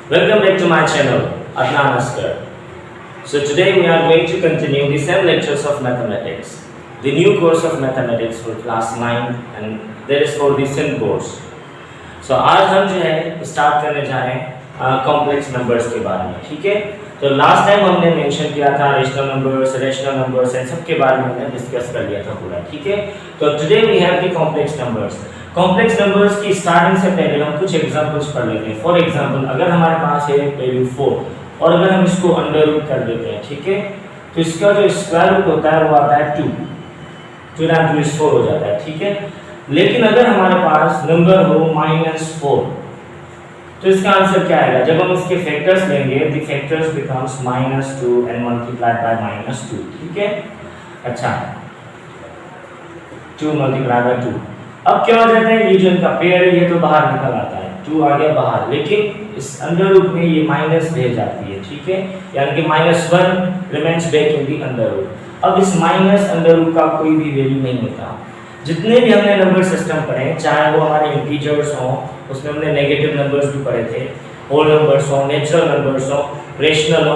Welcome back to my channel, Adnan Askar. So today we are going to continue the same lectures of mathematics. The new course of mathematics for class 9 and that is for the SIN course. So आज हम जो है start करने जा रहे हैं complex numbers के बारे में, ठीक है। तो लास्ट टाइम हमने मेंशन किया था रेशनल नंबर्स एंड सब के बारे में हमने डिस्कस कर लिया था पूरा, ठीक है। तो today we have the complex numbers. Complex numbers की स्टार्टिंग से पहले हम कुछ एग्जांपल्स पढ़ लेते हैं। फॉर एग्जांपल अगर हमारे पास है वैल्यू 4 और अगर हम इसको अंडर रूट कर देते हैं, ठीक है, तो इसका जो स्क्वायर रूट होता है वो आता है 2 4 हो जाता है, ठीक है। लेकिन अगर हमारे पास नंबर हो -4 तो इसका आंसर क्या आएगा? जब हम इसके फैक्टर्स लेंगे the factors becomes -2 and multiplied by -2, ठीक है। अच्छा 2 मल्टीप्लाइड बाय 2। अब क्या हो जाता है, ये जो इनका पेयर है ये तो बाहर निकल आता है, 2 आ गया बाहर, लेकिन इस अंडर रूट में ये माइनस रह जाती है, ठीक है, यानी कि -1 remains back in the under root. अब इस माइनस अंडर रूट का कोई भी वैल्यू नहीं होता। जितने भी हमने नंबर सिस्टम पढ़े, चाहे वो हमारे इंटीजर्स हों, उसमें हमने नेगेटिव नंबर्स भी पढ़े थे, होल नंबर्स हों, नेचुरल नंबर्स हों, रेशनल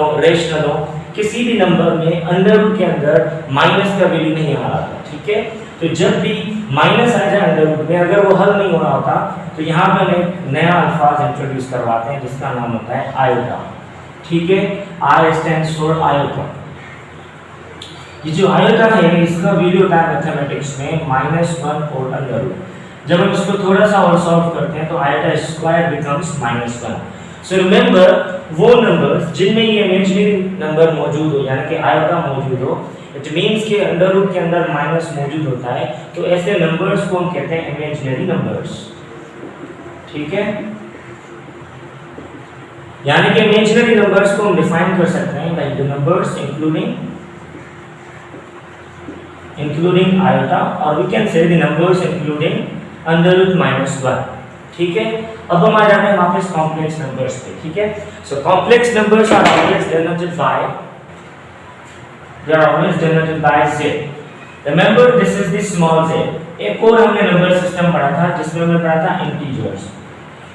हो, किसी भी नंबर में अंडर रूट के अंदर माइनस का वैल्यू नहीं आ रहा था, ठीक है। तो जब भी माइनस आ जाए अंडर रूट में, अगर वो हल नहीं हो रहा होता तो यहाँ पे हम एक नया अल्फाज इंट्रोड्यूस करवाते हैं जिसका नाम होता है आयोटा, ठीक है। I stands for iota. ये जो आयोटा है इसका वैल्यू होता है मैथमेटिक्स में -1 और अंडर रूट। जब हम इसको थोड़ा सा और सॉल्व करते हैं तो iota square becomes -1। So remember वो नंबर्स जिनमें ये इमेजिनरी नंबर मौजूद हो, यानी कि आयोटा मौजूद हो, इट मींस कि अंडर रूट के अंदर माइनस मौजूद होता है, तो ऐसे नंबर्स को हम कहते हैं इमेजिनरी नंबर्स, ठीक है। यानी कि इमेजिनरी नंबर्स को हम डिफाइन कर सकते हैं like the numbers including iota, और we can say the numbers including under root -1, ठीक है। अब हम आ जाते हैं वापस कॉम्प्लेक्स नंबर्स पे, ठीक है। So complex numbers are always denoted by Z। Remember this is the small z। एक और हमने नंबर सिस्टम पढ़ा था जिसमें हमने पढ़ा था integers.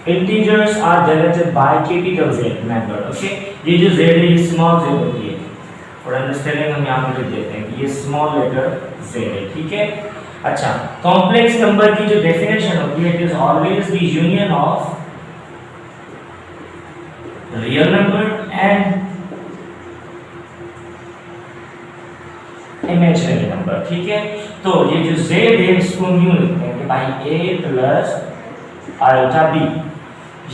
Integers are denoted by capital Z। Remember, okay. ये जो z है ये स्मॉल z होती है, फॉर अंडरस्टैंडिंग हम यहाँ पे लिख देते हैं कि ये स्मॉल लेटर z है, ठीक है। अच्छा, कॉम्प्लेक्स नंबर की जो डेफिनेशन होती है, it is always the union of real number and imaginary number, ठीक है। तो ये जो z है इसको हम यूं लिखते हैं कि भाई a प्लस आयोटा b,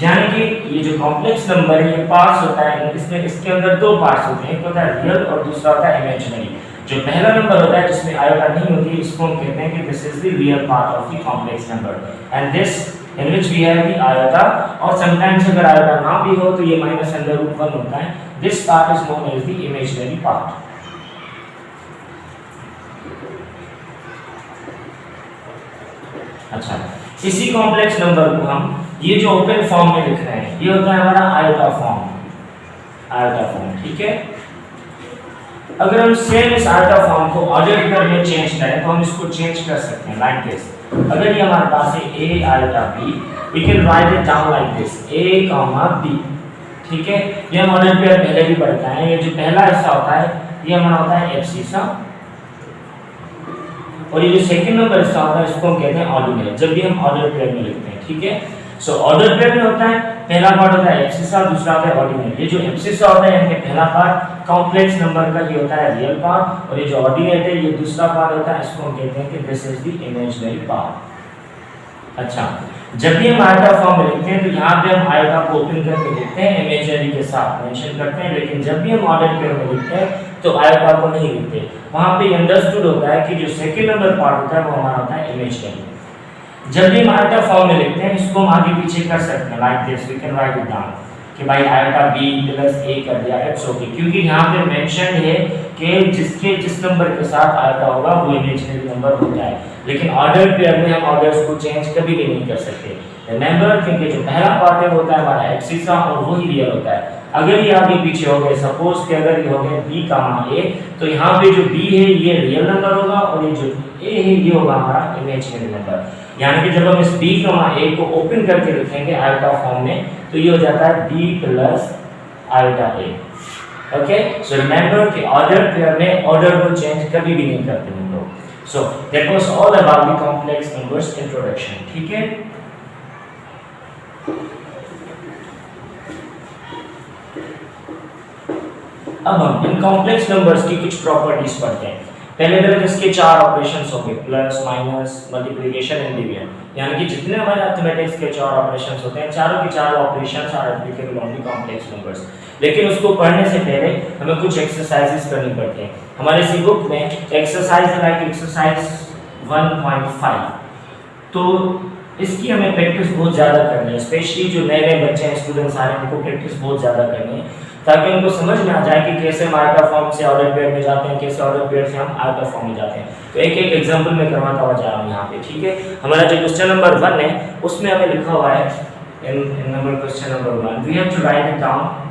यानी कि ये जो कॉम्प्लेक्स नंबर है ये पार्ट्स होता है, इसमें इसके अंदर दो पार्ट्स होते हैं, एक होता है रियल और दूसरा होता है इमेजिनरी। जो पहला नंबर होता है जिसमें आयोटा नहीं होती, इसको हम कहते हैं कि this is the real part of the complex number and this in which we have the iota, और समटाइम्स अगर आयोटा ना भी हो तो ये -√1 होता है। This part is known as the imaginary part. अच्छा, इसी कॉम्प्लेक्स नंबर को हम ये जो ओपन फॉर्म में लिख रहे हैं ये होता है हमारा आयोटा फॉर्म, ठीक है। अगर हम सेम इस आयोटा फॉर्म को ऑर्डर पेयर में चेंज करें तो हम इसको चेंज कर सकते हैं लाइक दिस। अगर ये हमारे पास है a iota b, we can write it down like this a, b, ठीक है। ये हम ऑर्डर पेयर पहले भी पढ़ते हैं। ये जो पहला हिस्सा होता है ये हमारा होता है एब्सिसा, और ये जो सेकंड नंबर हिस्सा होता है इसको हम कहते हैं ऑर्डिनल, जब भी हम ऑर्डर पेयर में लिखते हैं, ठीक है। सो ऑर्डर पेयर में होता है पहला पार्ट होता है एब्सिसा, दूसरा होता है ऑर्डिनल। ये जो एब्सिसा होता है यानी कि पहला पार्ट कॉम्प्लेक्स नंबर का ये होता है रियल पार्ट, और ये जो ऑर्डिनल है ये दूसरा पार्ट होता है, इसको हम कहते हैं कि this is the imaginary part. अच्छा, जब भी हम आयोटा फॉर्म में लिखते हैं तो यहाँ पे हम आयोटा को ओपन करके लिखते हैं, इमेजिनरी के साथ मेंशन करते हैं, लेकिन जब भी हम ऑर्डर पेयर में लिखते हैं तो आयोटा को नहीं लिखते। वहाँ पे अंडरस्टूड होता है कि जो सेकंड नंबर पार्ट होता है वो हमारा होता है इमेजिनरी। जब भी हम आयोटा फॉर्म में लिखते हैं इसको हम आगे पीछे कर सकते हैं like this, we can write it down कि भाई आयोटा b प्लस a कर दिया, इट्स ओके, क्योंकि यहाँ पे मेंशन है कि जिस नंबर के साथ आयोटा होगा वो इमेजिनरी नंबर होता है। लेकिन ऑर्डर पेयर में हम ऑर्डर्स को चेंज कभी भी नहीं कर सकते। रिमेंबर, क्योंकि जो पहला पार्ट है वो होता है हमारा एब्सिसा और वही रियल होता है। अगर ये आगे पीछे हो गए, सपोज कि अगर ये हो गया b कामा a, तो यहाँ पे जो b है ये रियल नंबर होगा और ये जो a है ये होगा हमारा इमेजिनरी नंबर। यानी कि जब हम इस b कामा a को ओपन करके लिखेंगे आयोटा फॉर्म में, तो ये हो जाता है b plus iota a। Okay, so remember कि ऑर्डर पेयर में ऑर्डर को चेंज कभी भी नहीं करते हम लोग। So that was all about the complex numbers introduction. ठीक है, अब हम इन कॉम्प्लेक्स नंबर्स की कुछ प्रॉपर्टीज पढ़ते हैं। पहले तरह इसके चार ऑपरेशंस होंगे, plus, minus, multiplication and division. यानी कि जितने हमारे मैथमेटिक्स के चार ऑपरेशंस होते हैं, चारों के चार operations are applicable on the complex numbers. लेकिन उसको पढ़ने से पहले हमें कुछ एक्सरसाइजेस करनी पड़ती हैं। हमारे इसी बुक में एक्सरसाइज लाइक एक्सरसाइज 1.5, तो इसकी हमें प्रैक्टिस बहुत ज़्यादा करनी है। स्पेशली जो नए नए बच्चे हैं, स्टूडेंट्स आ रहे हैं, उनको प्रैक्टिस बहुत ज़्यादा करनी है ताकि उनको समझ में आ जाए कि कैसे हम आयोटा फॉर्म से ऑर्डर पेयर में जाते हैं, कैसे ऑर्डर पेयर से हम आयोटा फॉर्म में जाते हैं। तो एक एक एग्जांपल में करवाता हुआ जा रहा हूँ यहाँ पे। ठीक है, हमारा जो क्वेश्चन नंबर 1 है उसमें हमें लिखा हुआ है in number question number 1 we have to write it down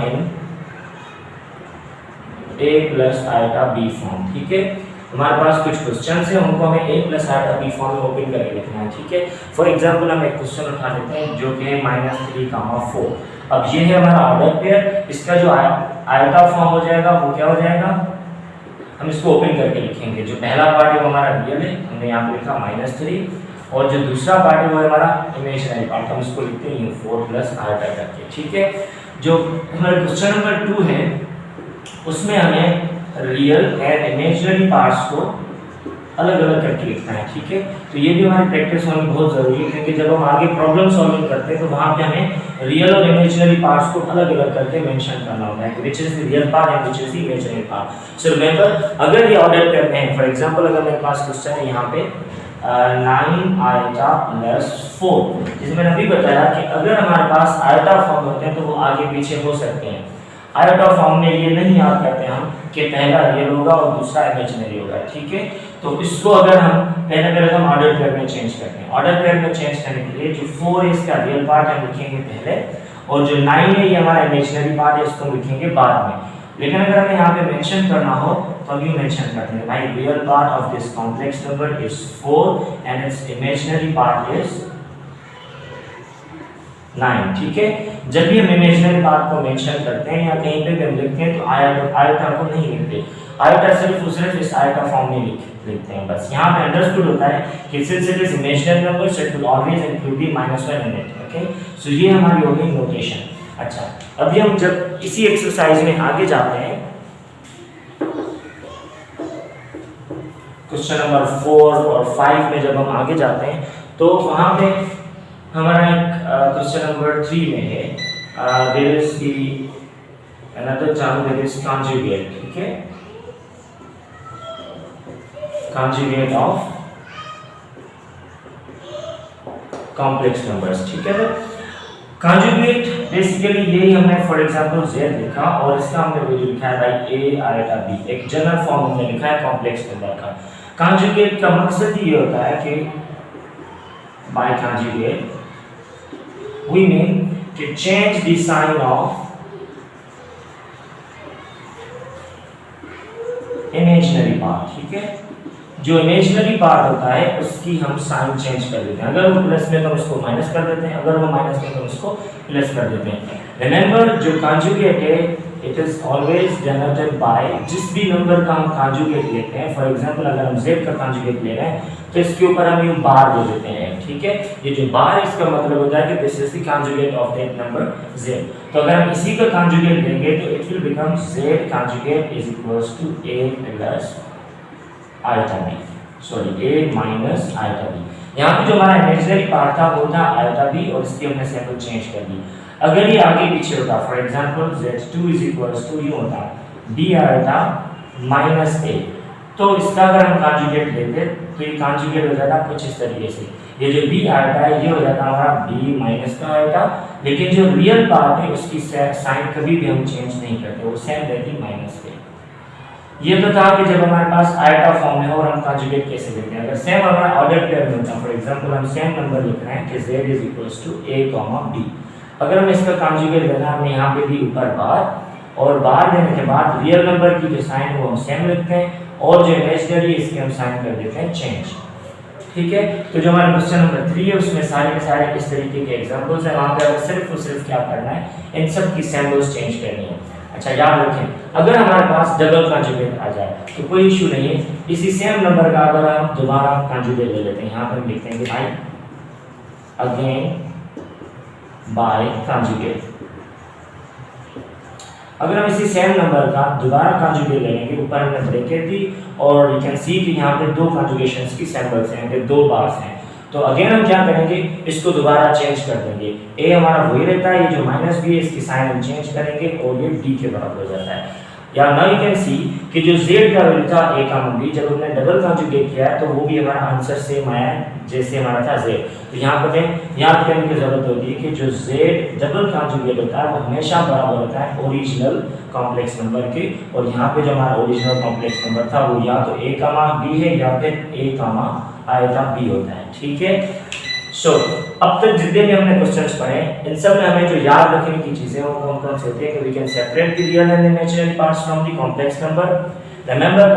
in a plus iota b form. ठीक है, हमारे पास कुछ क्वेश्चंस हैं, उनको हमें a plus iota b form में ओपन करके लिखना है। ठीक है, फॉर एग्जांपल हम एक क्वेश्चन उठा लेते हैं जो कि है -3, 4। अब ये है हमारा ऑर्डर पेयर, इसका जो आयोटा फॉर्म हो जाएगा वो क्या हो जाएगा, हम इसको ओपन करके लिखेंगे। जो पहला पार्ट है वो हमारा रियल है, हमने यहाँ पे लिखा -3, और जो दूसरा पार्ट है वो है हमारा इमेजिनरी पार्ट, हम इसको लिखते हैं 4 प्लस आयोटा करके। ठीक है, जो हमारा क्वेश्चन नंबर 2 है उसमें हमें रियल एंड इमेजिनरी पार्ट्स को अलग अलग करके लिखना है। ठीक है, तो ये भी हमारी प्रैक्टिस होनी बहुत जरूरी है, क्योंकि जब हम आगे प्रॉब्लम सॉल्विंग करते हैं तो वहाँ पे हमें रियल और इमेजिनरी पार्ट्स को अलग अलग करके मेंशन करना होता है, which is the real part and which is the imaginary part. So remember, अगर ये ऑर्डर करते हैं, फॉर एग्जांपल अगर मेरे पास क्वेश्चन है यहाँ पे 9 आयोटा प्लस 4, जिसमें मैंने अभी बताया कि अगर हमारे पास आयोटा फॉर्म होते हैं तो वो आगे पीछे हो सकते हैं। आयोटा फॉर्म में ये नहीं याद करते हम कि पहला रियल होगा और दूसरा इमेजिनरी होगा। ठीक है, तो इसको अगर हम पहले हम ऑर्डर पेयर में चेंज करते हैं। ऑर्डर पेयर में चेंज करने के लिए जो 4 है इसका रियल पार्ट हम लिखेंगे पहले, और जो 9 है ये हमारा इमेजिनरी पार्ट है, इसको लिखेंगे बाद में। लेकिन अगर हमें यहाँ पे मेंशन करना हो तो हम यूँ मेंशन करते हैं, भाई real part of this complex number is 4 and it's imaginary part is 9। ठीक है, जब भी हम इमेजिनरी पार्ट को मेंशन करते हैं या कहीं पे भी हम लिखते हैं तो आयोटा को नहीं लिखते, आयोटा सिर्फ इस आयोटा फॉर्म में लिखते हैं बस। यहाँ पे अंडरस्टूड होता है कि since it is imaginary number so it will always include the -1 in it. Okay, so ये हमारी हो गई नोटेशन। अच्छा, अभी हम जब इसी एक्सरसाइज में आगे जाते हैं, क्वेश्चन नंबर 4 और 5 में जब हम आगे जाते हैं तो वहाँ पे हमारा एक क्वेश्चन नंबर 3 में है there is the another term that is conjugate. ठीक है, कॉन्जुगेट ऑफ कॉम्प्लेक्स नंबर्स। ठीक है, कॉन्जुगेट बेसिकली यही हमने फॉर एग्जांपल z लिखा और इसका हमने वैल्यू लिखा है भाई a आयोटा b, एक जनरल फॉर्म हमने लिखा है कॉम्प्लेक्स नंबर का। कॉन्जुगेट का मकसद ये होता है कि by conjugate we mean to change the sign of imaginary part। ठीक है, जो इमेजिनरी पार्ट होता है उसकी हम साइन चेंज कर देते हैं। अगर वो प्लस में तो हम उसको माइनस कर देते हैं, अगर वो माइनस में तो हम उसको प्लस कर देते हैं। रिमेंबर, जो कॉन्जुगेट है it is always denoted bye, जिस भी नंबर का हम कॉन्जुगेट लेते हैं, फॉर एग्जांपल अगर हम z का कॉन्जुगेट ले रहे हैं तो इसके ऊपर हम यूं बार दे देते हैं। ठीक है, ये जो बार है इसका मतलब होता है कि this is the conjugate of that number z। तो अगर हम इसी का कॉन्जुगेट लेंगे तो it will become z conjugate is equals to a plus iota b, sorry a minus iota b। यहाँ पे जो हमारा इमेजिनरी पार्ट था वो था आयोटा b और इसकी हमने सिंबल चेंज कर दी। अगर ये आगे पीछे होता, for example z2 is equals to ये होता b आयोटा माइनस a, तो इसका अगर हम कॉन्जुगेट लेते तो ये कॉन्जुगेट हो जाता कुछ इस तरीके से, ये जो b आयोटा है ये हो जाता हमारा b माइनस का आयोटा, लेकिन जो रियल पार्ट है उसकी साइन कभी भी हम चेंज नहीं करते, वो सेम रहती माइनस पे। ये तो था कि जब हमारे पास आयोटा फॉर्म में हो और हम कॉन्जुगेट कैसे लेते हैं। अगर सेम हमारा ऑर्डर पेयर में होता, फॉर एग्जांपल हम सेम नंबर लिख रहे हैं कि z is equals to a, b, अगर हम इसका कॉन्जुगेट लेना, हमने यहाँ पे दी ऊपर बार, और बार देने के बाद रियल नंबर की जो साइन है वो हम सेम लिखते हैं, और जो इमेजिनरी इसके हम साइन कर देते हैं चेंज। ठीक है, तो जो हमारा क्वेश्चन नंबर 3 है उसमें सारे के सारे इस तरीके के एग्जांपल्स हैं। वहाँ पे हमें सिर्फ और सिर्फ क्या करना है, इन सब की सिंबल्स चेंज करनी है। अच्छा याद रखें, अगर हमारे पास डबल कॉन्जुगेट आ जाए तो कोई इशू नहीं है, इसी सेम नंबर का अगर हम दोबारा कॉन्जुगेट ले लेते हैं, यहाँ पर हम लिखते हैं कि भाई अगेन बाय कॉन्जुगेट। अगर हम इसी सेम नंबर का दोबारा कॉन्जुगेट ले लेंगे, ऊपर हमने ब्रैकेट दी और यू कैन सी कि यहाँ पे दो कॉन्जुगेशंस की सिंबल्स हैं, यहाँ दो बार्स हैं। तो अगेन हम क्या करेंगे, इसको दोबारा चेंज कर देंगे। ए हमारा वही रहता है, ये जो माइनस बी है इसकी साइन हम चेंज करेंगे और ये डी के बराबर हो जाता है। या नाउ यू कैन सी कि जो z का वैल्यू था a का b, जब हमने डबल कॉन्जुगेट किया है तो वो भी हमारा आंसर सेम आया जैसे हमारा था z। तो यहाँ पर याद करने की जरूरत होती है कि जो z डबल कॉन्जुगेट होता है वो हमेशा बराबर होता है ओरिजिनल कॉम्प्लेक्स नंबर के, और यहाँ पे जो हमारा ओरिजिनल कॉम्प्लेक्स नंबर था वो या तो a, b है या फिर a, आयता b होता है। ठीक है, सो अब तक जितने भी हमने क्वेश्चंस पढ़े इन सब में हमें जो याद रखने की चीजें वो कौन कौन सी होती है कि we can separate the real and imaginary parts from the complex number. Remember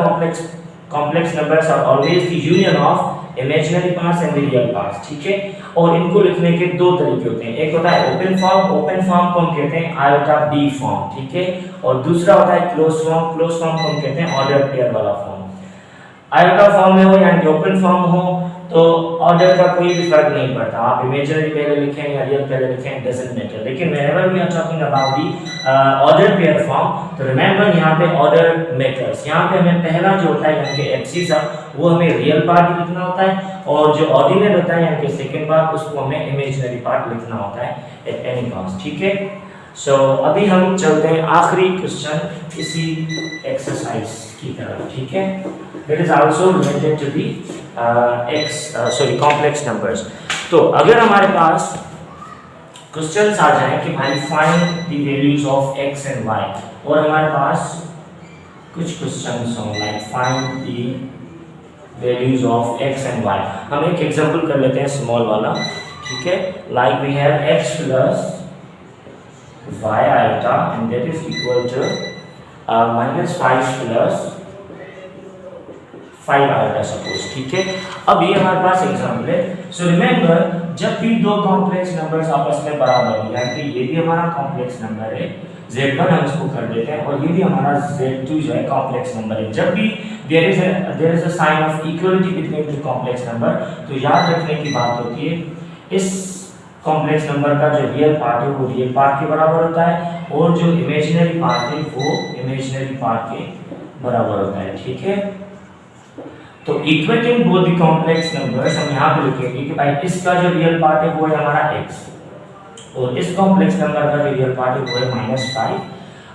complex numbers are always the union of imaginary parts and the real parts. ठीक है, और इनको लिखने के दो तरीके होते हैं, एक होता है ओपन फॉर्म को हम कहते हैं आयोटा बी फॉर्म। ठीक है, और दूसरा होता है क्लोज फॉर्म को हम कहते हैं ऑर्डर पेयर वाला फॉर्म। आयोटा फॉर्म में हो यानी ओपन फॉर्म हो तो ऑर्डर का कोई भी फर्क नहीं पड़ता, आप इमेजिनरी पहले लिखें या रियल पहले लिखें, डजंट मैटर। लेकिन whenever we are talking about the order pair form, तो रिमेंबर यहाँ पे ऑर्डर मैटर्स। यहाँ पे हमें पहला जो होता है यानी कि एक्सिस वो हमें रियल पार्ट लिखना होता है, और जो ऑर्डिनल होता है यानी कि सेकंड पार्ट उसको हमें इमेजिनरी पार्ट लिखना होता है एट एनी कॉस्ट। ठीक है, सो अभी हम चलते हैं आखिरी क्वेश्चन इसी एक्सरसाइज की तरफ। ठीक है, it is also related to the complex numbers. तो अगर हमारे पास क्वेश्चंस आ जाए कि भाई find the values of x and y, और हमारे पास कुछ क्वेश्चंस हो like find the values of x and y, हम एक एग्जांपल कर लेते हैं स्मॉल वाला। ठीक है, like we have x plus y iota and that is equal to -5 plus 5 iota suppose. ठीक है, अब ये हमारे पास एग्जांपल है। सो रिमेंबर जब भी दो कॉम्प्लेक्स नंबर्स आपस में बराबर हो, यानी कि ये भी हमारा कॉम्प्लेक्स नंबर है z1 हम इसको कर देते हैं, और ये भी हमारा z2 जो है कॉम्प्लेक्स नंबर है, जब भी there is a sign of equality between two complex number, तो याद रखने की बात होती है इस कॉम्प्लेक्स नंबर का जो रियल पार्ट है वो रियल पार्ट के बराबर होता है, और जो इमेजिनरी पार्ट है वो इमेजिनरी पार्ट के बराबर होता है। ठीक है, तो equating both the complex numbers हम यहाँ पे लिखेंगे कि भाई इसका जो रियल पार्ट है वो है हमारा x, और इस कॉम्प्लेक्स नंबर का जो रियल पार्ट है वो है -5,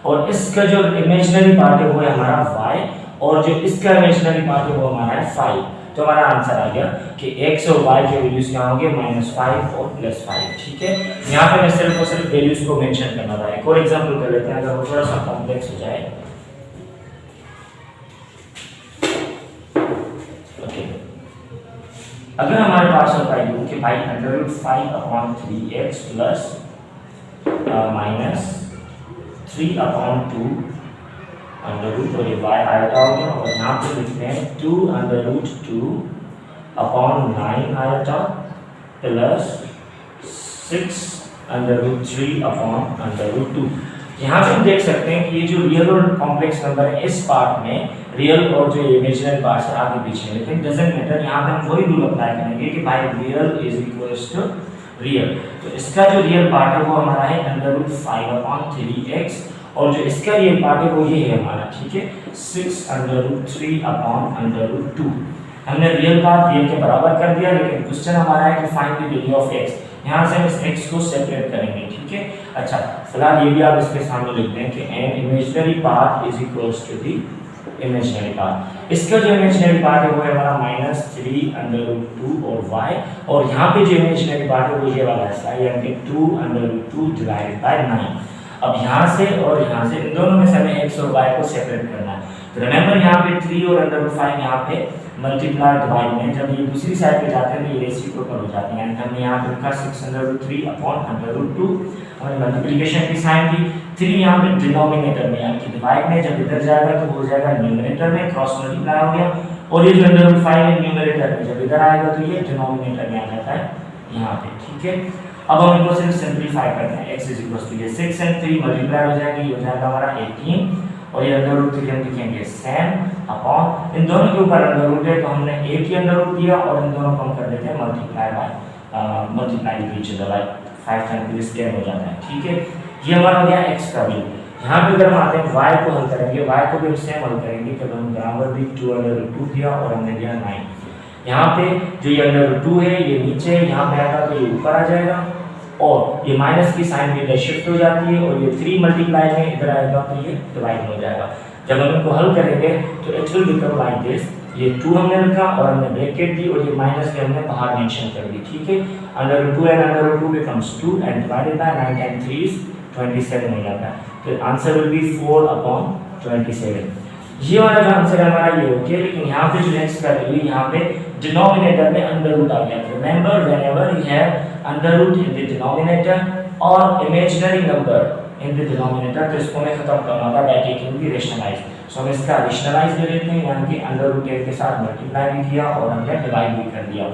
और इसका जो इमेजिनरी पार्ट है वो है हमारा y, और जो इसका इमेजिनरी पार्ट है वो हमारा है 5। तो हमारा आंसर आ गया कि x और y के वैल्यूज क्या होंगे, -5 और +5। ठीक है, यहाँ पे मैं सिर्फ और सिर्फ वैल्यूज को मेंशन करना था। एक और एग्जांपल कर लेते हैं, अगर वो थोड़ा सा कॉम्प्लेक्स हो जाए। अगर हमारे पास होता है कि भाई √5/3x प्लस -3/2 √ और ये y आयोटा हो गया, और यहाँ पे लिखते हैं 2√2/9 आयोटा प्लस 6√3/√2। यहाँ पे हम देख सकते हैं कि ये जो रियल और कॉम्प्लेक्स नंबर है इस पार्ट में रियल और जो इमेजिनरी पार्ट है आगे पीछे, लेकिन डजंट मैटर, यहाँ पे हम वही रूल अप्लाई करेंगे कि भाई real is equals to real. तो इसका जो रियल पार्ट है वो हमारा है √5/3x, और जो इसका रियल पार्ट है वो ये है हमारा। ठीक है, 6√3/√2। हमने रियल पार्ट रियल के बराबर कर दिया, लेकिन क्वेश्चन हमारा है कि find the value of x। यहाँ से हम इस x को सेपरेट करेंगे। ठीक है, अच्छा फिलहाल ये भी आप इसके सामने लिख दें कि an imaginary part is equals to the imaginary part. इसका जो इमेजिनरी पार्ट है वो है हमारा -3√2 और y, और यहाँ पे जो इमेजिनरी पार्ट है वो ये वाला हिस्सा है यानी कि 2√2 डिवाइडेड बाय 9। अब यहाँ से और यहाँ से इन दोनों में से हमें x और y को सेपरेट करना है। तो रिमेंबर यहाँ पे 3 और √5 यहाँ पे मल्टीप्लाई डिवाइड में जब ये दूसरी साइड पे जाते हैं तो ये रेसिप्रोकल हो जाते हैं। हमने यहाँ पे लिखा 603 अपॉन √2, हमने मल्टीप्लिकेशन की साइन दी। 3 यहाँ पे डिनोमिनेटर में यानी कि डिवाइड में जब इधर जाएगा तो हो जाएगा न्यूमरेटर में, क्रॉस मल्टीप्लाई हो गया। और ये जो √5 है न्यूमरेटर में जब इधर आएगा तो ये डिनोमिनेटर में आ जाता है यहाँ पे, ठीक है। अब हम इनको सिर्फ सिंपलीफाई करते हैं। x ये 6 एंड 3 मल्टीप्लाई हो जाएंगे, ये हो जाएगा हमारा 18 और ये √3 हम लिखेंगे सेम अपॉन इन दोनों के ऊपर √ है तो हमने 8 ही √ दिया और इन दोनों को हम कर देते हैं multiply by multiply with each other, 5 times 10 हो जाता है, ठीक है। ये हमारा हो गया x का वैल्यू। यहाँ पे अगर हम आते हैं y को हल करेंगे, y को भी हम सेम हल करेंगे जब हम बराबर भी 2 दिया और हमने दिया 9। यहाँ पे जो ये √2 है ये नीचे, यहाँ पे आएगा तो ये ऊपर आ जाएगा और ये माइनस की साइन भी इधर शिफ्ट हो जाती है और ये 3 मल्टीप्लाई में इधर आएगा तो ये डिवाइड हो जाएगा। जब हम इनको हल करेंगे तो it will become like this, ये 2 हमने लिखा और हमने ब्रैकेट दी और ये माइनस में हमने बाहर मेंशन कर दी, ठीक है। √2 and √2 becomes 2 and divided by 9 times 3 is 27 हो जाता है। तो आंसर विल बी 4/27। ये वाला जो आंसर है हमारा ये ओके, लेकिन यहाँ पे जो नेक्स्ट का वैल्यू यहाँ पे डिनोमिनेटर में √ आ गया। Remember whenever you have √ in the denominator और imaginary number in the denominator तो इसको हमें खत्म करना होगा by taking the rationalize. So हम इसका रेशनलाइज ले लेते हैं यानी कि √8 के साथ मल्टीप्लाई भी किया और हमने डिवाइड भी कर दिया।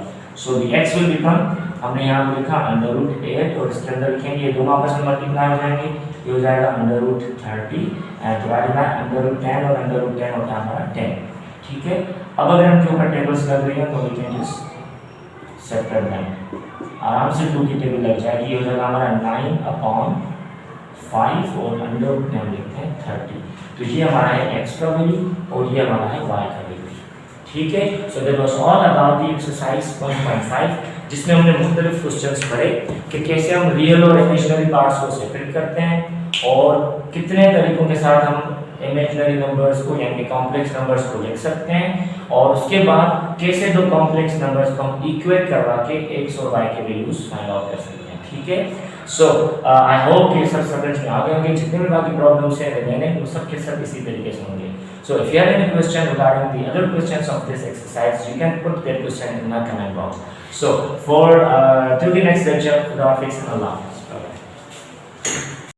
So the x will become, हमने यहाँ पे लिखा √8 और इसके अंदर लिखेंगे ये दोनों आपस में मल्टीप्लाई हो जाएंगे, ये हो जाएगा √30 एंड डिवाइडेड बाय √10 और √10 होता है हमारा 10, ठीक है। अब अगर हम के ऊपर टेबल्स लग रही है तो we can just separate them, आराम से 2 की टेबल लग जाएगी। ये हो जाएगा हमारा 9/5 और √10 लिखते हैं 30। तो ये हमारा है x का वैल्यू और ये हमारा है y का वैल्यू, ठीक है। So that was all about the exercise 1.5 जिसमें हमने मुख्तलिफ क्वेश्चंस पढ़े कि कैसे हम रियल और इमेजिनरी पार्ट्स को सेपरेट करते हैं और कितने तरीकों के साथ हम इमेजिनरी नंबर्स को यानी कॉम्प्लेक्स नंबर्स को लिख सकते हैं और उसके बाद कैसे दो कॉम्प्लेक्स नंबर्स को हम इक्वेट करवा के x और y के वैल्यूज फाइंड आउट कर सकते हैं, ठीक है। सो आई होप ये सब समझ में आ गए होंगे। जितने भी बाकी प्रॉब्लम्स हैं रिमेनिंग वो सब के सब इसी तरीके से होंगे। So if you have any question regarding the other questions of this exercise, you can put that question in my comment box. So for till the next lecture, Khuda Hafiz and Allah.